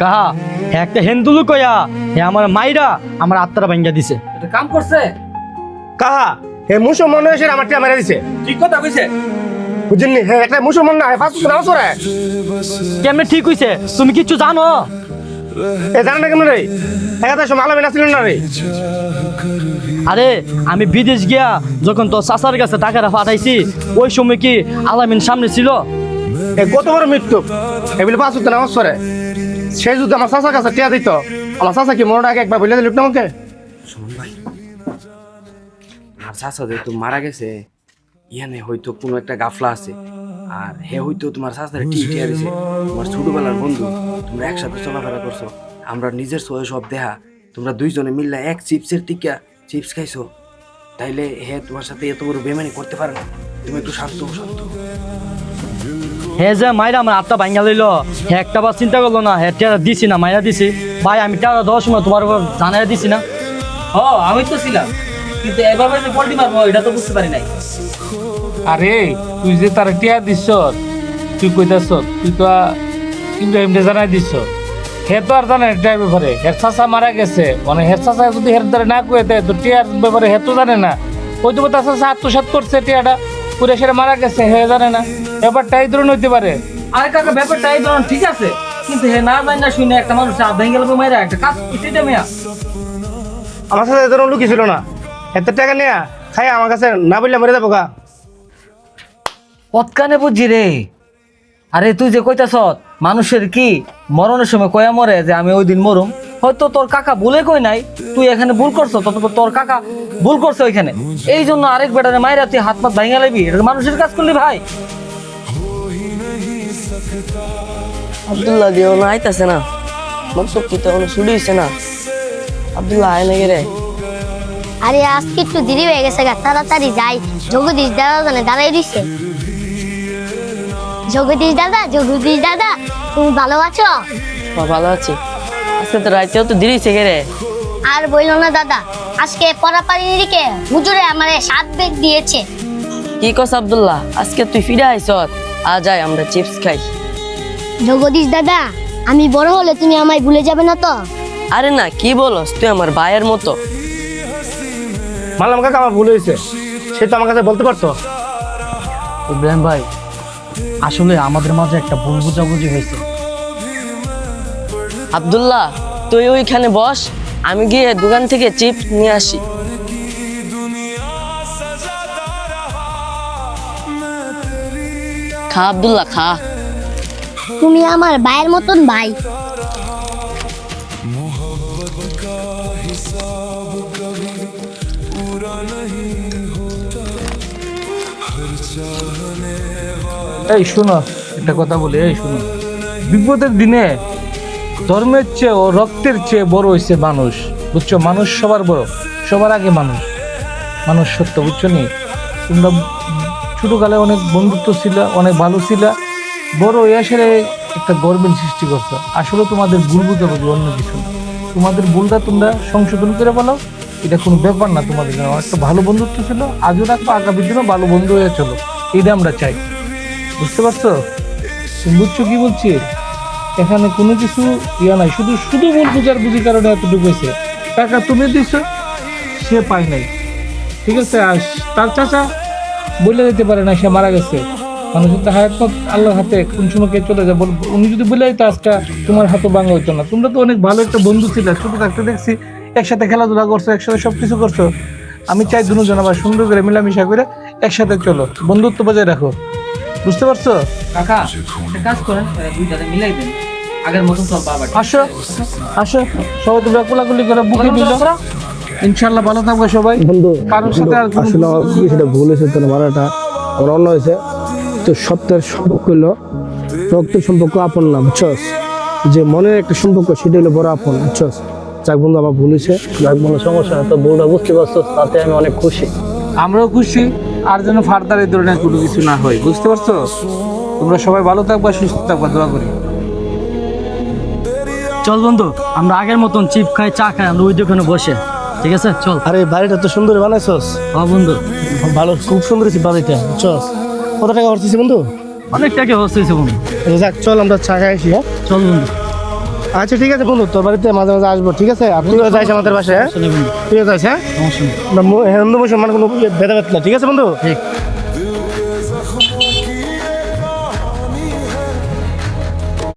কাহা একটা হেন্দুলু কয়া হে আমার মাইরা আমার আত্মারা ভাঙ্গা দিছে। এটা কাম করছে। কাহা হে মুসলমান এসে আমার টিয়া মেরে দিছে। ঠিক কথা কইছে। বুঝলি হে একটা মুসলমান না, হে পাঁচ নামাজ পড়ে। কেমনে ঠিক হইছে? তুমি কিচ্ছু জানো? এ জানে না কেমন রে? একাতে সময় আলামিন আসছিল না রে। আরে আমি বিদেশ গিয়া যখন তোর চাচার কাছে টাকাটা পাঠাইছি ওই সময় কি আলামিন সামনে ছিল? এ কত বড় মৃত্যু, এগুলো পাঁচ নামাজ পড়ে। সে যদি আমার চাচার কাছে টিয়া দিত, আমার চাচা কি মনে আগে একবার বলে দিল না আমাকে? শুনুন ভাই, আর চাচা যেহেতু মারা গেছে, ইয়ানে হয়তো কোনো একটা গাফলা আছে। আর হে হয়তো তোমার চাচারে টিয়া দিছে। তোমার ছোটবেলার বন্ধু, তোমরা একসাথে চলাফেরা করছো, আমরা নিজের চোখে সব দেখা। তোমরা দুইজনে মিললে এক চিপসের টিকা চিপস খাইছো, তাইলে হে তোমার সাথে এত বড় বেমানি করতে পারে না। তুমি একটু শান্ত শান্ত। হে যে মাইরা আমার আত্মা ভাঙ্গা লইল, হে একটা বার চিন্তা করলো না হে টেরা দিছি না মাইরা দিছি? ভাই আমি টেরা দেওয়ার সময় তোমার উপর জানাই দিছি না? আমি তো ছিলাম, কিন্তু এভাবে যে পল্টি মারবো এটা তো বুঝতে পারি নাই। আরে তুই যে তার টিয়া দিস, তুই কইতাছ তুই তো ইব্রাহিমকে জানাই দিস। হে তো আর জানে টিয়ার ব্যাপারে। হের চাচা মারা গেছে, মানে হের চাচা যদি হের দ্বারা না কয়ে দেয় তো টিয়ার ব্যাপারে হে তো জানে না। ওই তো তার চাচা আত্মসাৎ করছে টিয়াটা, পুরে সেটা মারা গেছে, হে জানে না। ব্যাপারটা এই ধরনের হইতে পারে। আরে কাকা ব্যাপারটা এই ধরনের ঠিক আছে, কিন্তু হে না জানি না শুনে একটা মানুষ হাত ভেঙে গেল মেয়েরা একটা কাজ সেটা মেয়া। আমার সাথে এত লুকি ছিল না, এত টাকা নিয়ে খাই আমার কাছে না বললে মরে যাবো গা। পৎকানে বুঝছি রে। আরে তুই যে কইতাছ মানুষের কি মরণের সময় কয়া মরে যে আমি ওই দিন মরুম, হয়তো তোর কাকা ভুলে কই নাই, তুই এখানে ভুল করছো, তোর কাকা ভুল করছে ওইখানে। এই জন্য আরেক বেটারে মাইরা তুই হাত পাত ভাঙা লাইবি? এটা মানুষের কাজ করলি ভাই। আব্দুল্লাহ দিও না আইতাছে না, মকসব কি তো কোনো শুরু হইছে না। আব্দুল্লাহ আয় না গেরে। আরে আজকে একটু দেরি হয়ে গেছে গা, তাড়াতাড়ি যাই। জগদীশ দাদা জানে দাঁড়াই দিছে। জগদীশ দাদা তুমি ভালো আছো? ভালো আছি। আজকে তো রাইতেও তো দেরি হইছে গেরে। আর বইলো না দাদা, আজকে পড়াপাড়ির দিকে হুজুরে আমারে 7 বেগ দিয়েছে। কি কস আব্দুল্লাহ, আজকে তুই ফিরে আইছ? আজ আয় আমরা চিপস খাই। জগদীশ দাদা, আমি বড় হলে তুমি আমায় ভুলে যাবে না তো? আরে না, কি বলস, তুই আমার ভাইয়ের মতো। মানলাম কাকা আমার ভুল হয়েছে, সে তো আমার কাছে বলতে পারতো। ইব্রাহিম ভাই আসলে আমাদের মাঝে একটা ভুল বুঝাবুঝি হয়েছে। আব্দুল্লাহ তুই ওইখানে বস, আমি গিয়ে দোকান থেকে চিপস নিয়ে আসি। খা আব্দুল্লাহ খা। তুমি আমার ভাইয়ের মতন ভাই। এই শোনো, একটা কথা বলি, এই শোনো, বিপদের দিনে ধর্মের চেয়ে ও রক্তের চেয়ে বড় হয়েছে মানুষ, বুঝছো? মানুষ সবার বড়, সবার আগে মানুষ। মানুষ সত্য, বুঝছো নি? তোমরা ছোটকালে অনেক বন্ধুত্ব ছিল, অনেক ভালো ছিল, বড় হয়ে আসলে একটা গর্বের সৃষ্টি করছো। আসলে তোমাদের ভুল বুঝতে পারবে, অন্য কিছু না। তোমাদের ভুলটা তোমরা সংশোধন করে বলো, এটা কোনো ব্যাপার না। তোমাদের জন্য একটা ভালো বন্ধুত্ব ছিল, আজও রাখবো, আগামী দিনও ভালো বন্ধু হয়ে চলো, এটা আমরা চাই। বুঝতে পারছো? তুমি বুঝছো কি বলছি? এখানে কোনো কিছু ইয়া নাই, শুধু শুধু ভুল বুঝার বুঝি কারণে এতটুকু হয়েছে। টাকা তুমি দিছো, সে পায় নাই, ঠিক আছে? আর তার চাচা বলে দিতে পারে না, সে মারা গেছে। মানুষের তো হায়াত আল্লাহর হাতে, কোন সময় কে চলে যায়। উনি যদি বলে দিত আজকে তোমার হাতও ভাঙা হইতো না। তোমরা তো অনেক ভালো একটা বন্ধু ছিল, ছোট থাকতে দেখছি একসাথে খেলাধুলা করছো, একসাথে সব কিছু করছো। আমি চাই দুজন আবার সুন্দর করে মিলামিশা করে একসাথে চলো, বন্ধুত্ব বজায় রাখো। বুঝতে পারছো? কাকা একটা কাজ করেন, দুইটারে মিলাই দেন, আগের মতন সব বাবা। আসো আসো, সবাই তোমরা কোলাকুলি করে বুকে দিল। ইনশাল্লাহ ভালো থাকবে সবাই। কারোর সাথে আর কোনো আসলে আমার সেটা ভুল হয়েছে, তোর মারাটা আমার অন্য হয়েছে। তো সত্যের সম্পর্ক হলো রক্তের সম্পর্ক, আপন না, বুঝছস? যে মনের একটা সম্পর্ক, সেটা হলো বড় আপন, বুঝছস? যাক বন্ধু, আমার ভুল হয়েছে। যাক বন্ধু, সমস্যা না, তো ভুলটা বুঝতে পারছো, তাতে আমি অনেক খুশি। আমরাও খুশি, আর যেন ফার্দার এই ধরনের কোনো কিছু না হয়। বুঝতে পারছো? তোমরা সবাই ভালো থাকবা, সুস্থ থাকবা, দোয়া করি। চল বন্ধু, আমরা আগের মতন চিপ খাই, চা খাই, আমরা ওই দোকানে বসে, ঠিক আছে? চল। আরে বাড়িটা তো সুন্দর বানাইছস। হ্যাঁ বন্ধু, ভালো, খুব সুন্দর হয়েছে বাড়িটা, বুঝছস? কত টাকা খরচ হয়েছে বন্ধু? অনেক টাকা হচ্ছে বন্ধু। যাক চল আমরা চা খাই আসি। হ্যাঁ চল বন্ধু। আচ্ছা ঠিক আছে বন্ধু, তোর বাড়িতে মাঝে মাঝে আসবো, ঠিক আছে? আর তুইও যাইস আমাদের বাসায়, হ্যাঁ? তুইও যাইস, হ্যাঁ? হিন্দু মুসলমান কোনো ভেদাভেদ না, ঠিক আছে বন্ধু? ঠিক